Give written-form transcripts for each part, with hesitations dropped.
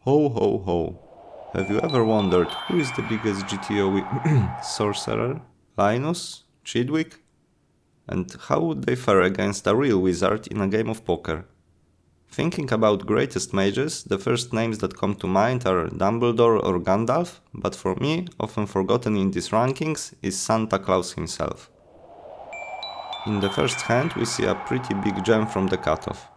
Ho ho ho. Have you ever wondered who is the biggest GTO sorcerer? Linus? Chidwick? And how would they fare against a real wizard in a game of poker? Thinking about greatest mages, the first names that come to mind are Dumbledore or Gandalf, but for me, often forgotten in these rankings, is Santa Claus himself. In the first hand we see a pretty big jam from the cutoff.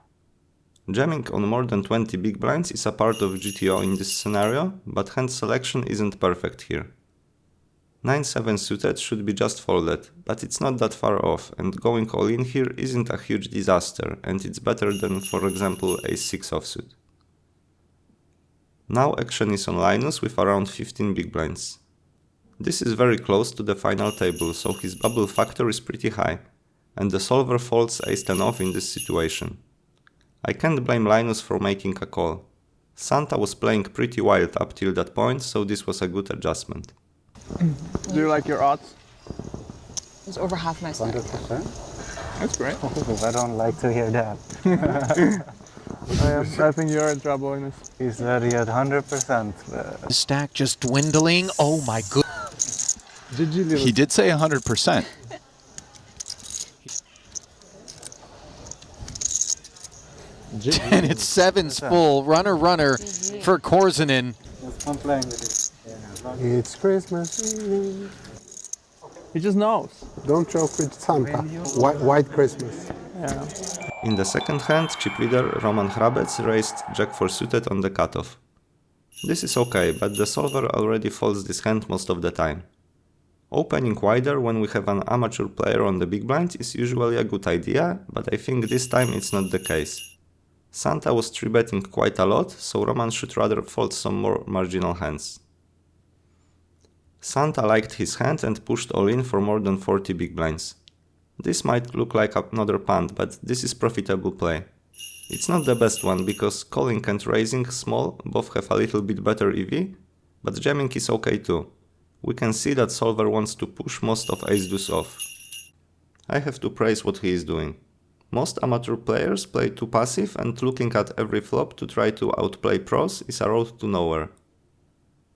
Jamming on more than 20 big blinds is a part of GTO in this scenario, but hand selection isn't perfect here. 9-7 suited should be just folded, but it's not that far off, and going all in here isn't a huge disaster, and it's better than, for example, Ace-6 offsuit. Now action is on Linus with around 15 big blinds. This is very close to the final table, so his bubble factor is pretty high, and the solver folds Ace-10 off in this situation. I can't blame Linus for making a call. Santa was playing pretty wild up till that point, so this was a good adjustment. Do you like your odds? It's over half my stack. 100%? That's great. I don't like to hear that. I think you're in trouble in this. He's already at 100%. The stack just dwindling. Oh my goodness. He did say 100%. And it's sevens full. Runner, runner for Korzinin. I'm playing with it. It's Christmas. He just knows. Don't joke with Santa. White Christmas. Yeah. In the second hand, chip leader Roman Hrabec raised Jack-4 suited on the cutoff. This is okay, but the solver already folds this hand most of the time. Opening wider when we have an amateur player on the big blind is usually a good idea, but I think this time it's not the case. Santa was 3-betting quite a lot, so Roman should rather fold some more marginal hands. Santa liked his hand and pushed all in for more than 40 big blinds. This might look like another punt, but this is profitable play. It's not the best one, because calling and raising small both have a little bit better EV, but jamming is okay too. We can see that solver wants to push most of ace-deuce off. I have to praise what he is doing. Most amateur players play too passive, and looking at every flop to try to outplay pros is a road to nowhere.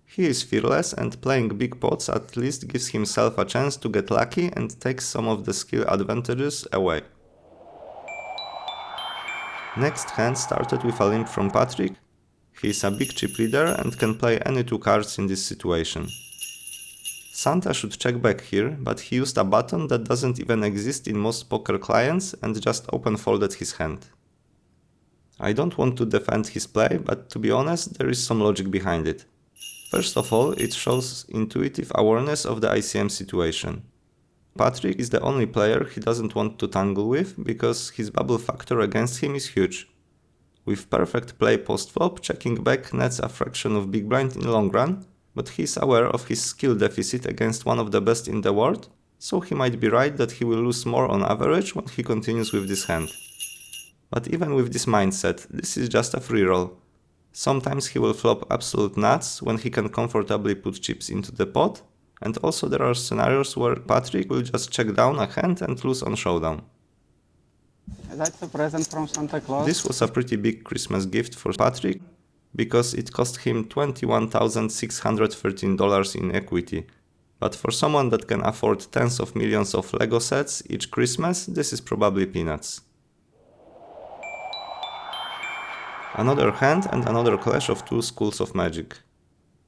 He is fearless, and playing big pots at least gives himself a chance to get lucky and takes some of the skill advantages away. Next hand started with a limp from Patrick. He is a big chip leader and can play any two cards in this situation. Santa should check back here, but he used a button that doesn't even exist in most poker clients and just open folded his hand. I don't want to defend his play, but to be honest, there is some logic behind it. First of all, it shows intuitive awareness of the ICM situation. Patrick is the only player he doesn't want to tangle with, because his bubble factor against him is huge. With perfect play post-flop, checking back nets a fraction of big blind in the long run, but he is aware of his skill deficit against one of the best in the world, so he might be right that he will lose more on average when he continues with this hand. But even with this mindset, this is just a free roll. Sometimes he will flop absolute nuts when he can comfortably put chips into the pot, and also there are scenarios where Patrick will just check down a hand and lose on showdown. That's a present from Santa Claus. This was a pretty big Christmas gift for Patrick, because it cost him $21,613 in equity. But for someone that can afford tens of millions of Lego sets each Christmas, this is probably peanuts. Another hand and another clash of two schools of magic.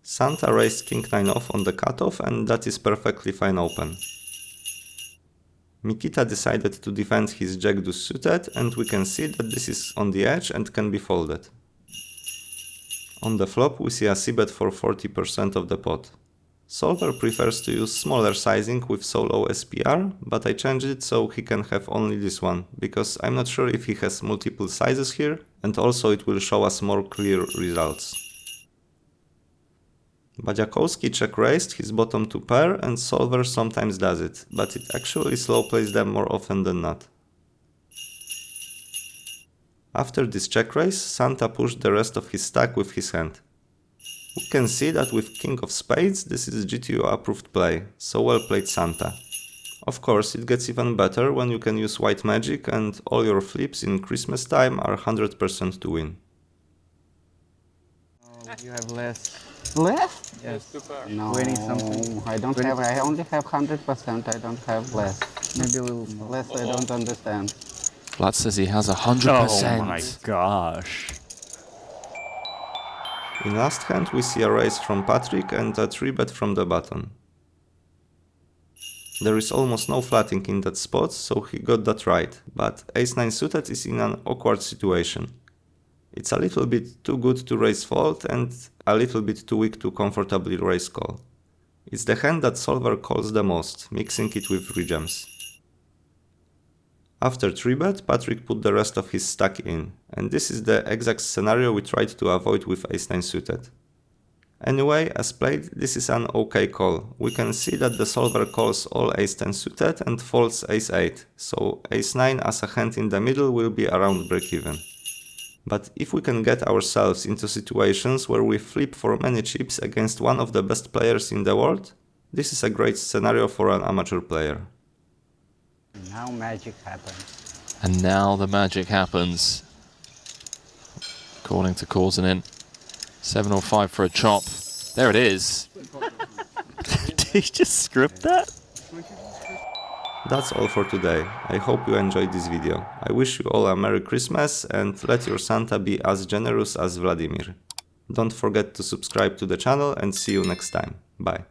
Santa raised King-9 off on the cutoff, and that is perfectly fine open. Mikita decided to defend his Jack-deuce suited, and we can see that this is on the edge and can be folded. On the flop we see a c-bet for 40% of the pot. Solver prefers to use smaller sizing with so low SPR, but I changed it so he can have only this one, because I'm not sure if he has multiple sizes here, and also it will show us more clear results. Badziakowski check raised his bottom to pair, and solver sometimes does it, but it actually slow plays them more often than not. After this check raise, Santa pushed the rest of his stack with his hand. We can see that with King of Spades this is GTO approved play, so well played Santa. Of course, it gets even better when you can use white magic and all your flips in Christmas time are 100% to win. You have less. Less? Yes. No, 20 something. I don't have. I only have 100%. I don't have less. Maybe a little more. Less I don't understand. Vlad says he has 100%. Oh my gosh. In last hand we see a raise from Patrick and a 3-bet from the button. There is almost no flatting in that spot, so he got that right, but ace-9 suited is in an awkward situation. It's a little bit too good to raise fold and a little bit too weak to comfortably raise call. It's the hand that solver calls the most, mixing it with regems. After 3-bet, Patrick put the rest of his stack in, and this is the exact scenario we tried to avoid with ace-9 suited. Anyway, as played, this is an okay call. We can see that the solver calls all ace-10 suited and folds ace-8, so ace-9 as a hand in the middle will be around break-even. But if we can get ourselves into situations where we flip for many chips against one of the best players in the world, this is a great scenario for an amateur player. Now magic happens. And now the magic happens. According to Korzinin. 705 for a chop. There it is. Did he just script that? That's all for today. I hope you enjoyed this video. I wish you all a Merry Christmas and let your Santa be as generous as Vladimir. Don't forget to subscribe to the channel and see you next time. Bye.